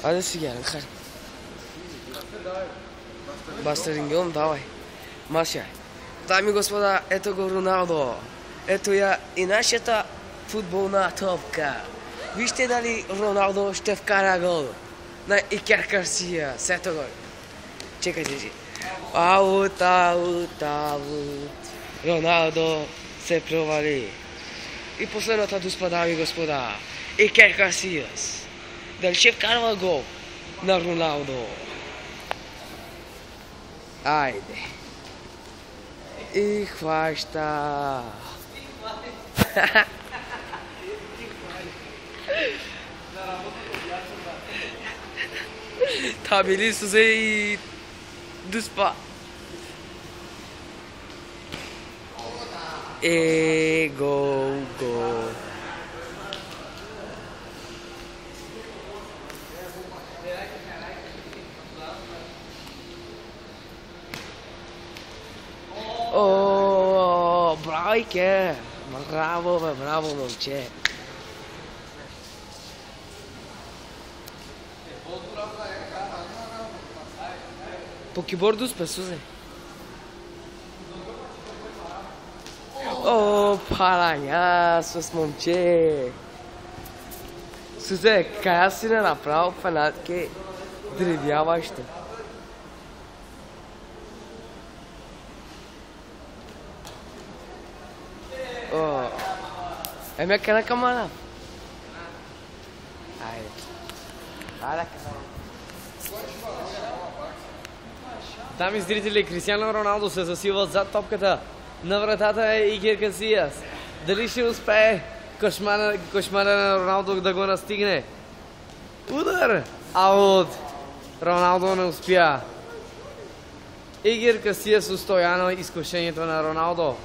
Айде си гледам, хайде. Бастерингъм, давай. Машай. Дами и господа, ето го Роналдо. Ето я и нашата футболна топка. Вижте дали Роналдо ще вкара гол на Икер Гарсия. Сето гол. Чекайте си. Аут. Роналдо се провали. И последната дуспа, дами и господа. Икер Гарсия. Дали ще вкарва гол на Роналдо? Айде. И хваща. Та били Сузе и дуспа. Гол. О, брайке! Браво, бе, браво, момче! По киборду спе, Сузе. О, паранясос, момче! Сузе, кая си не направил фанатке древяващо? Еми, къде камана? Айде. Дами зрители, Кристиано Роналдо се засилва зад топката на вратата е Икер Касияс. Дали ще успее кошмара на Роналдо да го настигне? Удар! Аут! Роналдо не успя. Икер Касияс устоя на изкушението на Роналдо.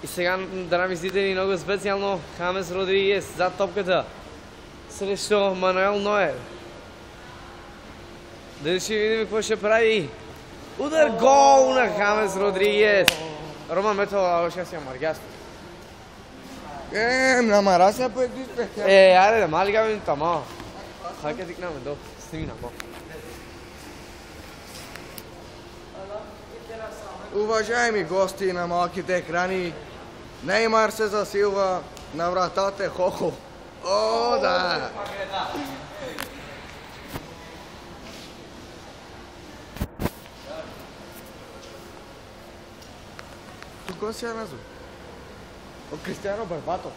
И сега, драги зрители, много специално Хамес Родригес зад топката срещу Мануел Нойер. Дали ще видим какво ще прави? Удар, гол на Хамес Родригес! Рома, мето, ще си амаргяст. Намара се по един спехтя. Айде да мали гавин тама. Хайде тикнаме до, сними на мо. Уважаеми гости на малките екрани, Неймар се засилва на вратата Хохо. О, да! Тук си е назва. О, Кристиано Барбато.